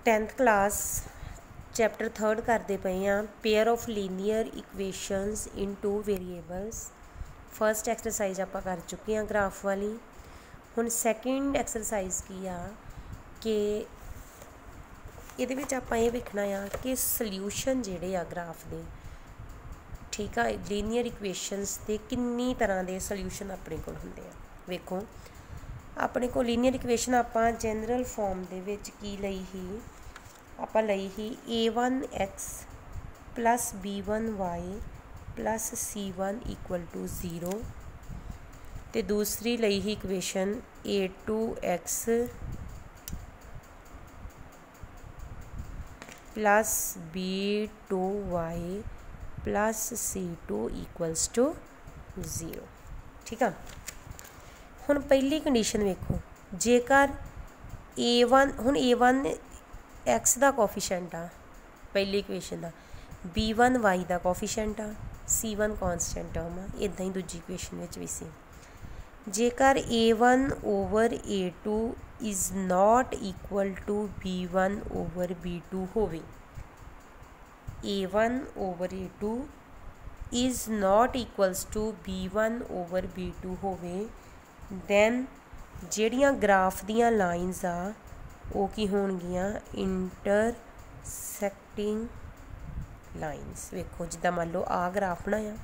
10th class chapter 3 करते पे हाँ pair of linear equations in 2 variables. First exercise आप कर चुके हैं ग्राफ वाली। हुण सैकेंड एक्सरसाइज की आ कि ये आप ये वेखना आ कि सल्यूशन जिहड़े आ ग्राफ दे, ठीक है, लीनियर इक्वेशनस के किन्नी तरह के सल्यूशन अपने को होंदे आ। वेखो अपने को लीनियर इक्वेशन आप जनरल फॉर्म दे विच की लई ही आप लई ही a1x plus b1y plus c1 equal to 0 तो दूसरी लई ही equation a2x plus b2y plus c2 equals to 0। ठीक है, हुण पहली कंडीशन वेखो, जेकर a1 हुण a1 x का कोफिशेंट आ पहली इक्वेशन का, b1 y का कोफिशेंट आ, c1 कॉन्सटेंट टर्म आ, इदां ही दूजी इक्वेशन में भी सी। जेकर a1 over a2 is not equal to b1 over b2 होवे, a1 over a2 is not equals to b1 over b2 होवे, दैन ਜਿਹੜੀਆਂ ग्राफ ਦੀਆਂ ਲਾਈਨਸ ਆ ਉਹ ਕੀ ਹੋਣਗੀਆਂ इंटरसेक्टिंग लाइनस। वेखो जिदा मान लो आ ग्राफ बनाया,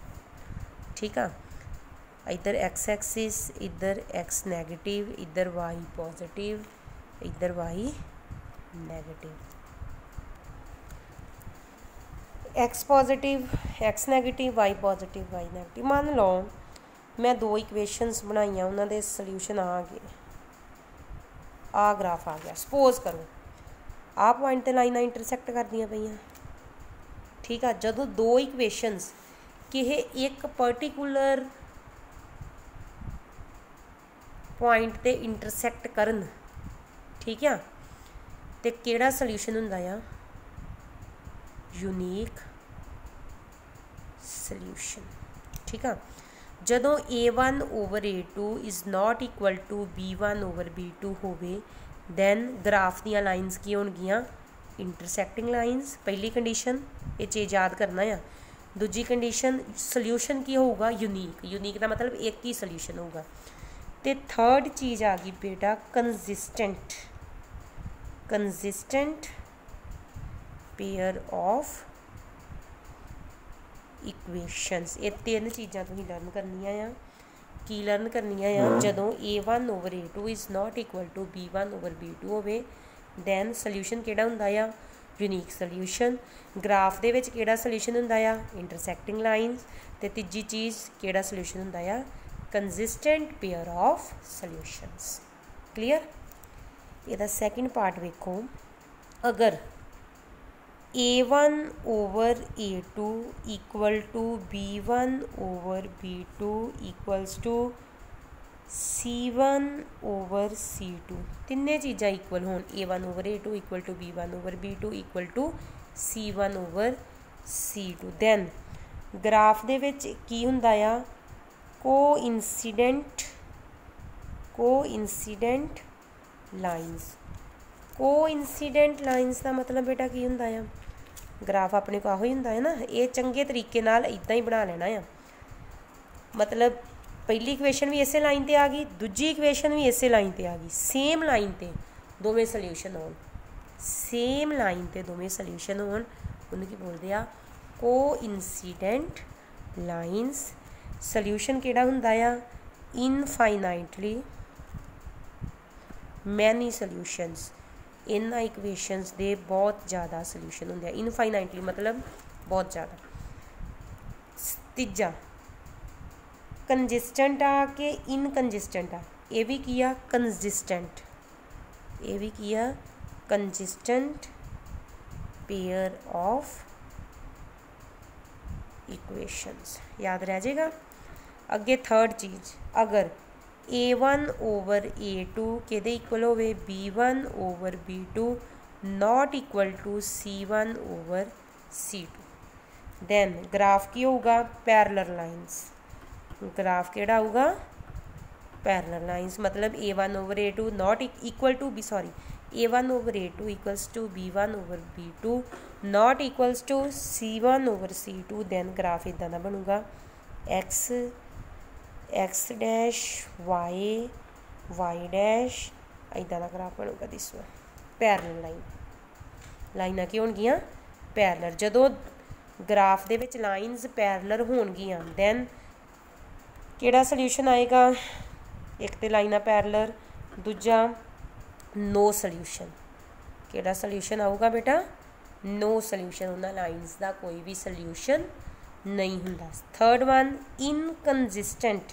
ठीक है, इधर एक्स एक्सिस, इधर एक्स नैगेटिव, इधर वाई पॉजिटिव, इधर y negative, x positive x negative, y positive y negative. मान लो मैं दो इक्वेशनस बनाई, उन्होंने सल्यूशन आ गए, आ ग्राफ आ गया। सपोज करो आ पॉइंट ते लाइनां इंटरसैक्ट करदियां पईयां, ठीक है। जदों दो इक्वेशनस किसी एक पर्टिकुलर पॉइंट ते इंटरसैक्ट करन, ठीक है, तो किहड़ा सल्यूशन हुंदा आ? Unique solution. ठीक है, जदों a1 over a2 is not equal to b1 over b2 होवे, दैन ग्राफ दियां लाइनस की होणगियां इंटरसैक्टिंग लाइनस। पहली कंडीशन ये याद करना है। दूजी कंडीशन सल्यूशन की होगा यूनीक, यूनीक का मतलब एक ही सल्यूशन होगा। तो थर्ड चीज़ आ गई बेटा consistent, consistent pair of equations. ये तीन चीज़ां तुसीं लर्न करनियां आ। की लर्न करनियां आ? जदों a1 over a2 is not equal to b1 over b2 होवे, दैन सल्यूशन किहड़ा हुंदा आ? Unique solution. ग्राफ दे विच किहड़ा सल्यूशन हुंदा आ? इंटरसैक्टिंग लाइनस। ते तीजी चीज़ किहड़ा सल्यूशन हुंदा आ? Consistent pair of solutions. Clear? इहदा सैकेंड पार्ट वेखो, अगर a1 over a2 equal to b1 over b2 equals to c1 over c2, तिन्ने चीज़ां इक्वल होन, a1 over a2 equal to b1 over b2 equal to c1 over c2, then graph दे विच की हुंदा आ? Coincident lines. कोइंसीडेंट लाइनस का मतलब बेटा की हुंदा आ? ग्राफ अपने को आहो ही हुंदा है ना। ये चंगे तरीके नाल इदां ही बना लेना है, मतलब पहली इक्वेशन भी इसे लाइन ते आ गई, दूजी इक्वेशन भी इसे लाइन ते आ गई, सेम लाइन ते दोवें सल्यूशन होन, सेम लाइन ते दोवें सल्यूशन होन, उन्हें की बोलते आ? Coincident lines. सल्यूशन किहड़ा हुंदा आ? Infinitely many सल्यूशनस। इन्हां इक्वेशनस दे बहुत ज़्यादा सल्यूशन होंगे। इनफाइनाइटली मतलब बहुत ज़्यादा। तीजा कंजिस्टेंट आ के इनकंजिस्टेंट आ, ये भी किया कंजिस्टेंट, ये भी किया कंजिस्टेंट पेयर ऑफ इक्वेशंस। याद रह जाएगा। अगे थर्ड चीज़, अगर a1 ओवर a2 किहदे इक्वल होवे? b1 over b2 not equal to c1 over c2, then graph की होगा? Parallel lines. ग्राफ किहड़ा होगा? Parallel lines. मतलब a1 over a2 not equal to A1 over A2 equals to B1 over B2 not equals to C1 over C2, then graph इदा का बनूगा x dash y dash इदा का graph बनूगा। This one parallel लाइनां की होणगियां पैरलल। जदों ग्राफ दे विच लाइनस पैरलल होणगियां दैन किहड़ा सल्यूशन आएगा? एक तो लाइनां पैरलल, दूजा नो सल्यूशन। किहड़ा सल्यूशन आऊगा बेटा? No solution. उन्हां लाइनस का कोई भी सल्यूशन नहीं हुंदा। Third one inconsistent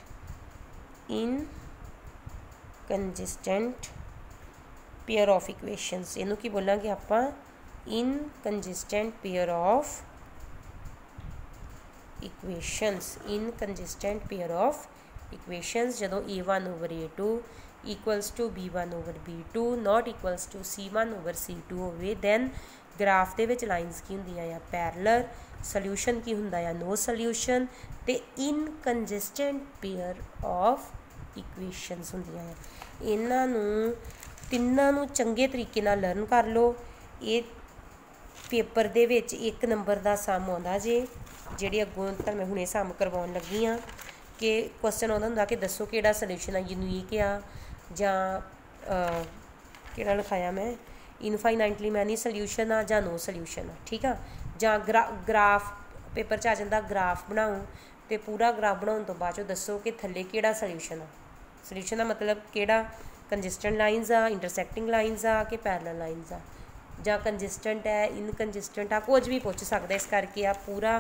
pair of equations. इनू की बोलांगे आपां? Inconsistent pair of equations. Inconsistent pair of equations जदों A1 over A2 equals to B1 over B2 not equals to C1 over C2 होवे, दैन ग्राफ दे विच लाइनस की हुंदियां आ पैरलल, सल्यूशन की हुंदा आ नो सल्यूशन, ते इनकंजिस्टेंट पेयर ऑफ इक्वेशनस हुंदियां आ। इन्हां नूं तिन्नां नूं चंगे तरीके नाल लर्न कर लो। ये पेपर दे विच 1 नंबर का सम आउंदा जे, जिहड़ी अग्गों तुहानूं मैं हुणे सम करवाउण लगी हाँ कि क्वेश्चन आउंदा हुंदा कि दसो किहड़ा सल्यूशन आ, यूनीक आ जां किहड़ा लिखाया मैं इनफाइनाइटली मैनी सल्यूशन आ जां नो सल्यूशन आ। ठीक आ, जां ग्राफ पेपर च आ जांदा ग्राफ बनाओ तो पूरा ग्राफ बनाउण तो बाद दसो कि थल्ले किहड़ा सल्यूशन आ। सल्यूशन का मतलब किहड़ा? कंजिस्टेंट लाइनस आ, इंटरसैक्टिंग लाइनस आ कि पैरलल लाइनस आ, जां कंजिस्टेंट है इनकंजिस्टेंट आ, कुछ भी पूछ सकदा। इस करके आ पूरा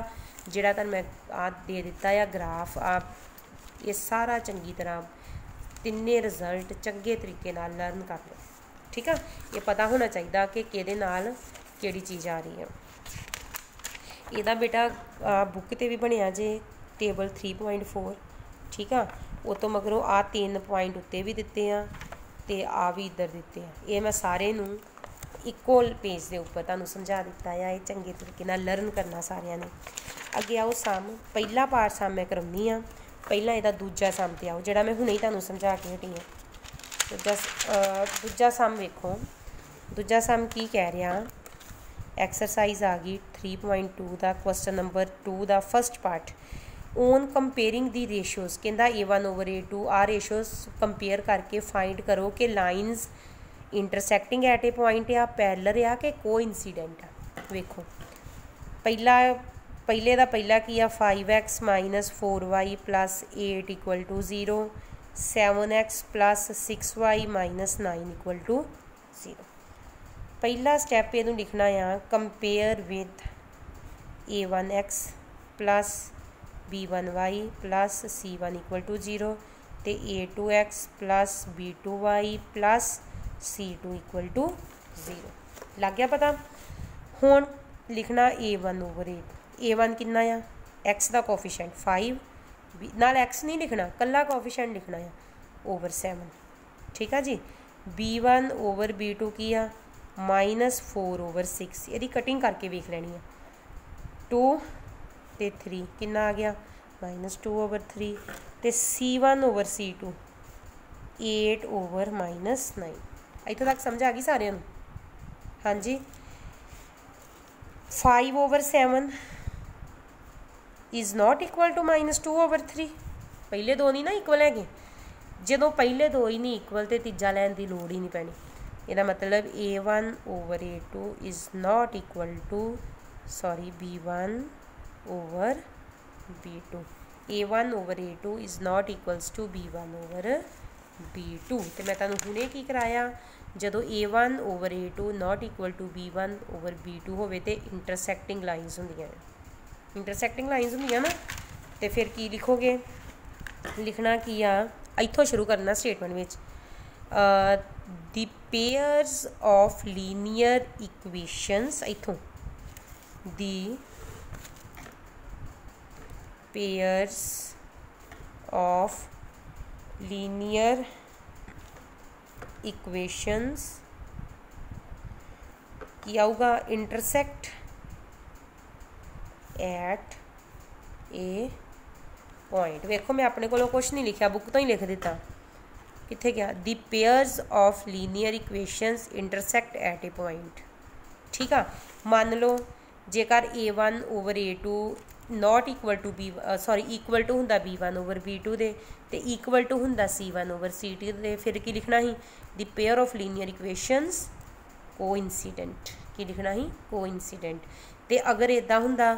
जिहड़ा तुहानूं मैं आ दे दिता आ ग्राफ आ, ये सारा चंगी तरह तिन्ने रिजल्ट चंगे तरीके नाल लर्न कर लो। ठीक है, ये पता होना चाहिए कि किहदे नाल किहड़ी चीज़ आ रही है। इहदा बेटा बुक ते भी बनिया जे टेबल 3.4। ठीक है, वो तो मगरों आ 3 पॉइंट उत्ते भी दिते आ ते आ भी इधर दिते आ। ये मैं सारे नूं इक्को पेज के उपर तुहानूं समझा दिता है। ये चंगे तरीके नाल लर्न करना सारिਆਂ ने। अगे आओ सम, पहला पार्ट सम मैं करवानी आ, पहला इहदा दूजा सम ते आओ जिहड़ा मैं हुणे ही तुहानूं समझा के हटी हां। दूजा सम वेखो, दूजा सम की कह रहा? एक्सरसाइज आ गई 3.2 का क्वेश्चन नंबर 2 का first part. On comparing the ratios कहता A1 over A2 आ रेशियोज़ कंपेयर करके फाइंड करो कि lines intersecting at a point आ, पैरलल आ कि को इंसीडेंट आ। वेखो पहले का पहला की आ 5x minus 4y plus 8 equal to 0, 7x plus 6y minus 9 equal to 0। पहला स्टैप ये लिखना आ compare with A1x plus B1y plus C1 equal to 0 तो A2x plus B2y plus C2 equal to 0। लग गया पता? हुण लिखना A1 over A2। A1 कितना आ? x का कोफिशेंट 5, नाल x नहीं लिखना, कला कोफिशेंट लिखना है ओवर 7। ठीक है जी। B1 over B2 की आ -4 over 6। यदि कटिंग करके वेख लेनी है 2 ते 3 कितना आ गया -2 over 3 ते C1 over C2 8 over -9। इतों तक समझ आ गई सारे? हाँ जी। 5 over 7 is not equal to -2 over 3। पहले दो नहीं ना इक्वल है, जो पहले दो ही नहीं इक्वल तो तीजा लैन की लोड़ ही नहीं पैनी। यदा मतलब A1 over A2 is not equal to B1 over B2। A1 over A2 is not equals to B1 over B2। तो मैं तुहानूं हुणे की कराया, जदों A1 over A2 not equal to B1 over B2 होवे ते इंटरसैक्टिंग लाइनस हुंदियां ने। इंटरसैक्टिंग लाइनस हुंदियां ना, तो फिर की लिखोगे? लिखना की आ, इत्थों शुरू करना statement which the pairs of linear equations. इत्थों the pairs of linear equations की आऊगा इंटरसेक्ट एट ए पॉइंट। वेखो मैं अपने को कुछ नहीं लिखा, बुक तो ही लिख दिता। कित्थे गया the pairs of linear equations intersect at a point. ठीक आ, मान लो जेकर A1 over A2 not equal to equal to हुंदा B1 ओवर B2 दे ते इक्वल टू हुंदा C1 ओवर C2 दे, फिर की लिखना ही the pair of linear equations coincident. की लिखना ही कोइंसीडेंट। ते अगर इदा हुंदा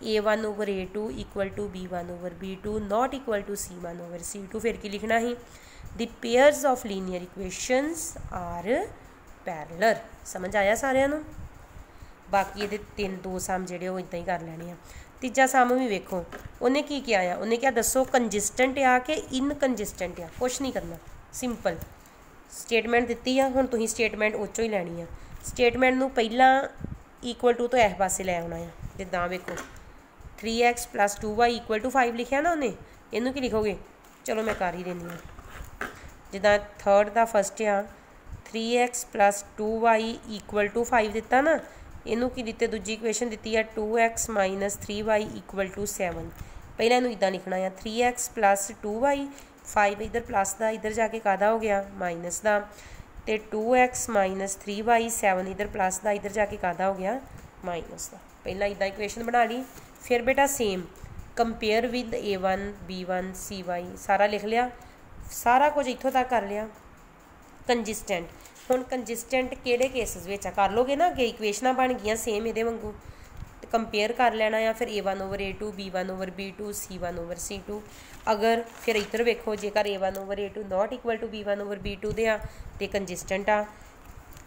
A1 over A2 equal to B1 over B2 not equal to C1 over C2, फिर की लिखना ही the pairs of linear equations are parallel. समझ आया सारिਆਂ ਨੂੰ? बाकी ये तीन दो सम ਜਿਹੜੇ ਉਹ इदा ही कर ਲੈਣੇ ਆ। तीजा सम भी वेखो उन्हें की किया आ, उन्हें क्या दसो कंजिस्टेंट आ कि इनकंजिस्टेंट आ, कुछ नहीं करना, सिंपल स्टेटमेंट दी आ। हुण तुसीं स्टेटमेंट उस चों ही लैनी आ। स्टेटमेंट नूं पहला इक्वल टू तो इस पासे लै आउणा आ। जिद्दां वेखो 3x + 2y इक्वल टू 5 लिखिया ना उन्हें, इनू की लिखोगे? चलो मैं कर ही देनी आ। जिद्दां थर्ड दा फस्ट आ 3x + 2y इक्वल टू 5 दिता ना, इनू की दिते दूजी इक्वेशन दी है 2x - 3y इक्वल टू 7। पहले इनू इदा लिखना है 3x + 2y, 5 इधर प्लस का, इधर जाके कादा हो गया माइनस का, तो 2x - 3y 7 इधर प्लस का, इधर जाके कादा हो गया माइनस का। पहला इदा इक्वेशन बना ली। फिर बेटा same compare with A1 B1 CY सारा लिख लिया, सारा कुछ इत्थों तक कर लिया। कंजिस्टेंट, हुण कंजिस्टेंट किहड़े केसिस विच कर लोगे ना, अगे इक्वेशनां बन गई सेम इहदे वांगू, कंपेयर कर लेना या फिर A1 over A2 B1 over B2 C1 over C2। अगर फिर इधर वेखो जेकर A1 over A2 not equal to B1 over B2 दे आ ते कंजिस्टेंट आ,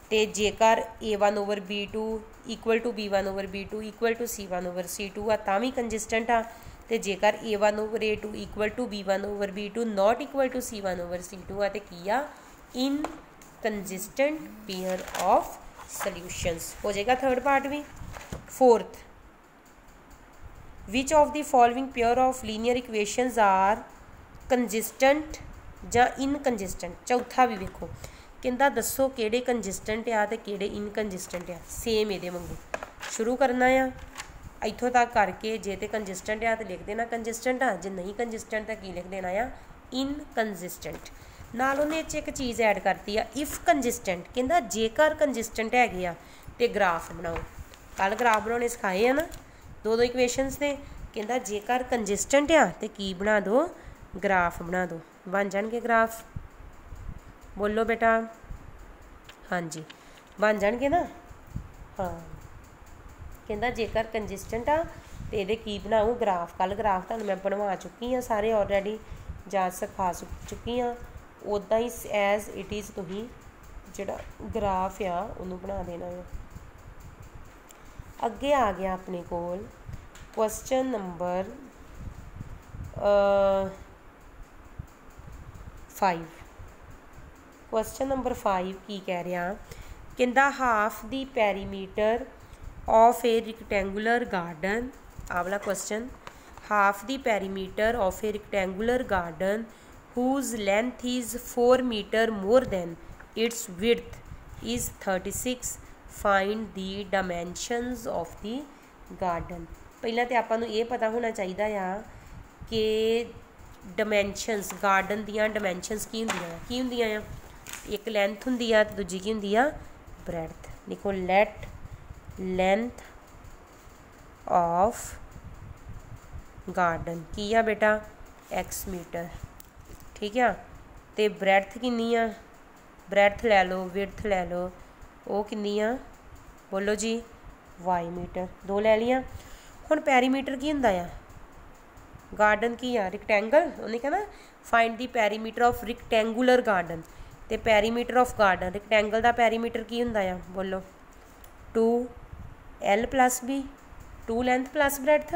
ते जेकर A1 over B2 equal to B1 over B2 equal to C1 over C2 आ तां भी कंजिस्टेंट आ, ते जेकर A1 over A2 equal to B1 over B2 not equal to C1 over C2 आ ते की आ इनकंजिस्टेंट पेयर ऑफ सॉल्यूशंस। हो जाएगा थर्ड पार्ट भी। Fourth, which of the following pair of linear equations are consistent या inconsistent. चौथा भी वेखो कहता दसो किहड़े कंजिस्टेंट आ ते किहड़े इनकंजिस्टेंट आ। सेम इहदे वांगू शुरू करना आ, इत्थों तक करके जे तो कंजिस्टेंट आ तो लिख देना कंजिस्टेंट आ, जे नहीं कंजिस्टेंट तो की लिख देना आ इनकंजिस्टेंट। नाल उन्हें एक चीज़ ऐड करती है इफ कंजिस्टेंट, कहता जेकर कंजिस्टेंट है तो ग्राफ बनाओ। कल ग्राफ बनाने सिखाए हैं ना दो इक्वेशनस ने, कहता जेकर कंजिस्टेंट आ तो की बना दो ग्राफ बना दो, बन जाएंगे ग्राफ। बोलो बेटा, हाँ जी बन जाएंगे ना। हाँ कहता जेकर कंजिस्टेंट आ तो ये की बनाओ ग्राफ। कल ग्राफ तुहानूं मैं बनवा चुकी हाँ सारे ऑलरेडी, जा सिखा चुकी हाँ। उदा ही एज इट इज़ तुसीं जिहड़ा ग्राफ आ उन्होंने बना देना है। अगे आ गया अपने कोल क्वेश्चन नंबर 5। क्वेश्चन नंबर 5 की कह रहा, कहता half the perimeter of a rectangular garden. आ वाला question, half the perimeter of a rectangular garden whose length is 4 meter more than its width is 36, find the dimensions of the garden। पहला तो आपां नूं ये पता होना चाहिए आ कि डिमेंशनस गार्डन दियां डिमेंशनस की होंदियां आ। एक लेंथ होंदी आ ते दूजी की होंदी आ ब्रैड्थ। लिखो लेट लेंथ ऑफ गार्डन की आ बेटा x मीटर, ठीक है। तो ब्रैड्थ कितनी आ, ब्रैड्थ लै लो विड्थ लै लो, वो कितनी आ बोलो जी y मीटर, दो ले लिया। हुण पैरीमीटर की हुंदा आ, गार्डन की आ रिक्टेंगल, उन्हें कहना find the perimeter of rectangular garden. तो पैरीमीटर ऑफ गार्डन रिक्टेंगल का पैरीमीटर की हुंदा आ बोलो 2l + b, 2 लेंथ प्लस ब्रैड्थ,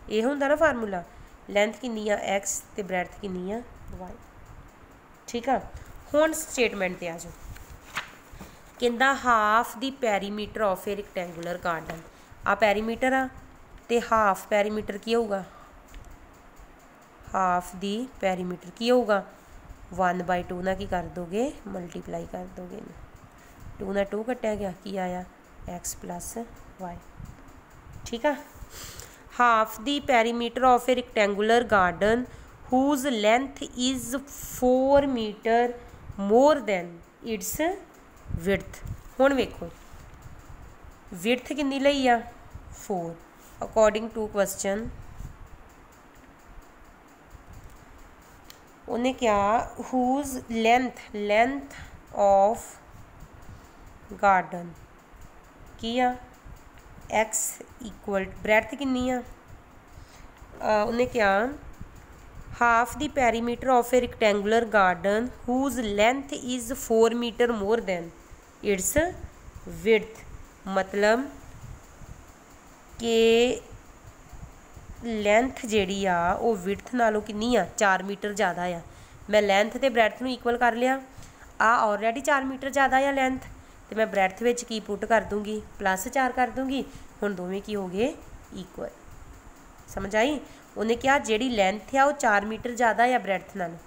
ये हुंदा ना फार्मूला। लेंथ कितनी आ x ते ब्रैड्थ कितनी आ y, ठीक है। हुण स्टेटमेंट ते आ जाओ, कहता half the perimeter of a rectangular garden. आ पैरीमीटर आ ते हाफ पैरीमीटर की होगा, हाफ दी पैरीमीटर की होगा 1/2 ना की कर दोगे मल्टीप्लाई कर दोगे, 2 ना 2 कटिया गया की आया x + y, ठीक है। Half the perimeter of a rectangular garden whose length is 4 meter more than its width. हुण वेखो विड्थ कितनी लई आ 4 अकॉर्डिंग टू क्वेश्चन उन्हें क्या हुज लेंथ ऑफ गार्डन की आ एक्स इक्वल ब्रैथ कितनी आ उन्हें क्या half the perimeter of a rectangular garden whose length is 4 metre more than its width. मतलब कि लेंथ जिहड़ी आ वो विड्थ नालों कितनी आ 4 मीटर ज़्यादा आ। मैं लेंथ ते ब्रैथ नूं इक्वल कर लिया आ ऑलरेडी 4 मीटर ज़्यादा आ लेंथ तो मैं ब्रैथ विच की पुट कर दूँगी +4 कर दूँगी। हुण दोवें की हो गए इक्वल। समझ आई। उन्हें क्या जिहड़ी लेंथ आ वो 4 मीटर ज़्यादा आ ब्रैथ नालों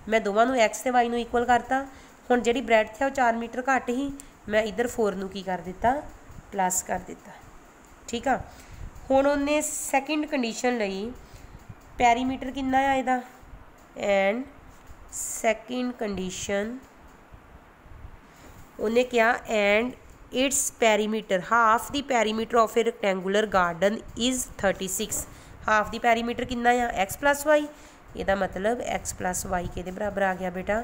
मैं दोवां नूं एक्स ते वाई नूं इक्वल करता। हुण जिहड़ी ब्रैथ आ वो 4 मीटर घट ही मैं इधर 4 नूं की कर दिता प्लस कर दिता। ठीक आ। हुण उन्हें सैकेंड कंडीशन लई पेरीमीटर कितना आ इहदा एंड सैकेंड कंडीशन उन्हें क्या and its perimeter half the perimeter of a rectangular garden is 36। Half the perimeter कितना आ एक्स + वाई ਇਹਦਾ मतलब x + y के बराबर आ गया बेटा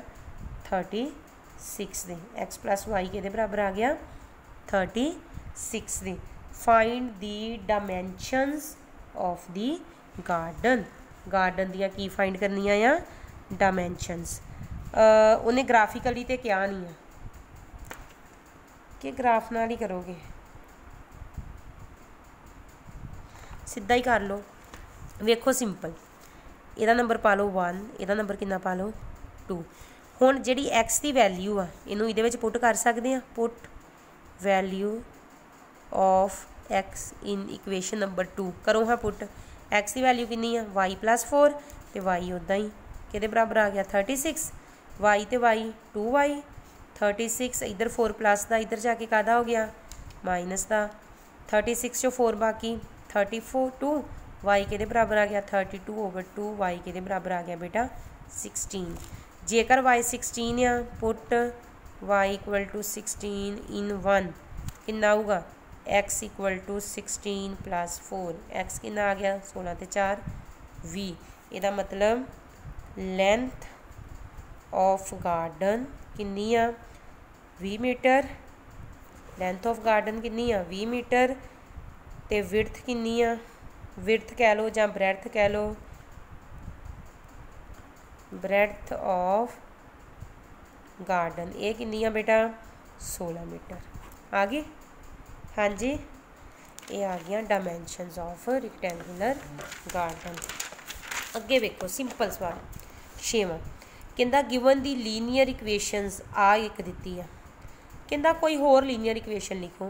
36 दे x + y के बराबर आ गया 36 दे। Find the dimensions of the garden दियाँ की फाइंड करनियाँ आ डायमेंशनस। उन्हें ग्राफिकली तो क्या नहीं है कि ग्राफ नाल ही करोगे सीधा ही कर लो। वेखो सिंपल ਇਹਦਾ नंबर पा लो 1 ਇਹਦਾ नंबर कितना पा लो 2। ਹੁਣ ਜਿਹੜੀ x ਦੀ ਵੈਲਿਊ ਆ ਇਹਨੂੰ ਇਹਦੇ ਵਿੱਚ ਪੁੱਟ ਕਰ ਸਕਦੇ ਆ put value of x in equation number 2 ਕਰੋ ਹਾਂ ਪੁੱਟ x ਦੀ ਵੈਲਿਊ ਕਿੰਨੀ ਆ y + 4 ਤੇ y ਉਦਾਂ ਹੀ ਕਿਹਦੇ ਬਰਾਬਰ ਆ ਗਿਆ 36 y ਤੇ y 2y 36 इधर 4 प्लस का इधर जाके कादा हो गया माइनस का 36 चो 4 बाकी 34 2 वाई के बराबर आ गया 32/2 वाई के बराबर आ गया बेटा 16। जेकर वाई 16 आ पुट वाई = 16 इन 1 कितना आऊगा x = 16 + 4 x कितना आ गया 16 ते 4 20। ਇਹਦਾ मतलब लेंथ ऑफ गार्डन कितनी आ 20 मीटर। लेंथ ऑफ गार्डन कितनी आ 20 मीटर ते विड्थ कितनी आ विड्थ कह लो या ब्रैथ कह लो ब्रैथ ऑफ गार्डन ये कितनी आ बेटा 16 मीटर आ गई। हाँ जी ये आ गया डायमेंशनस ऑफ रेक्टेंगुलर गार्डन। अगे वेखो सिंपल सवाल 6वां कहता गिवन दी लीनियर इक्वेशनस आ एक दी है कहता कोई होर लीनियर इक्वेशन लिखो।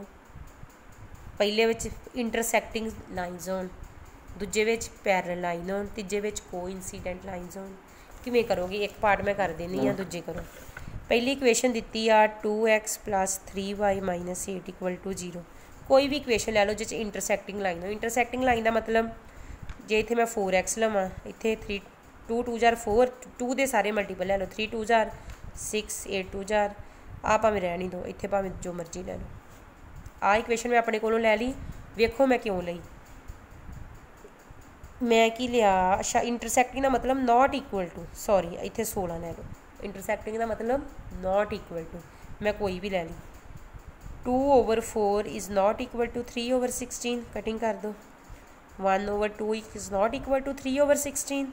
पहले विच इंटरसैक्टिंग लाइनस होन दूजे विच पैरल लाइन होन तीजे विच कोइंसीडेंट लाइनस होन किवें करोगे एक पार्ट मैं कर देनी आ दूजे करो। पहली इक्वेशन दी आ 2x + 3y - 8 = 0। कोई भी इक्वेशन लै लो जिस इंटरसैक्टिंग लाइन हो। इंटरसैक्टिंग लाइन का मतलब जे इत्थे मैं 4x लवां इत्थे 2 2 * 4 2 दे सारे मल्टीपल लै लो 3 2 * 6 8 2 * आ भावें रहनी दो इत्थे भावें जो मर्जी लै लो। आ इक्वेशन मैं अपने कोलों लै ली वेखो मैं क्यों लई मैं की लिया अच्छा इंटरसैक्टिंग का मतलब नॉट इक्वल टू सॉरी इत्थे 16 लै लो। इंटरसैक्टिंग का मतलब नॉट इक्वल टू मैं कोई भी लै ली 2/4 is not equal to 3/16 cutting कर दो 1/2 is not equal to 3/16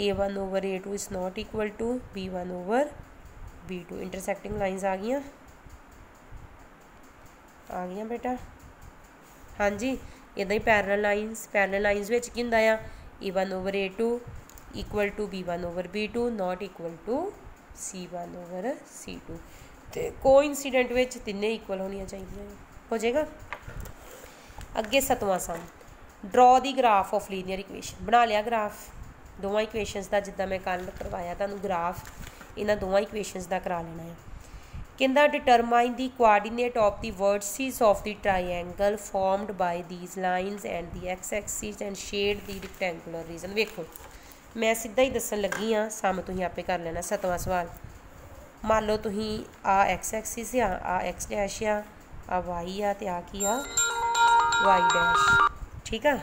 a1/a2 is not equal to b1/b2। Intersecting lines आ गई बेटा। हाँ जी इदा ही पैरल लाइन्स विच की हुंदा आ a1/a2 equal to b1/b2 not equal to c1/c2 तो कोइंसीडेंट विच तिन्ने इक्वल होनी चाहिए हो जाएगा। अगे 7वां sum draw the graph of linear equation बना लिया ग्राफ दोवां इक्वेशनस का जिद्दां मैं कल करवाया तुहानूं ग्राफ इन्हां दोवां इक्वेशनस का करा लेना है। कहता determine the coordinate of the vertices of the triangle formed by these lines and the x axis and shade the rectangular region. वेखो मैं सीधा ही दसन लगी हाँ सम तुसीं आपे कर लेना। 7वां सवाल मान लो तुसीं आ एक्स एक्सिस आ एक्स डैश आ वाई आ ते आ की आ वाई डैश। ठीक है,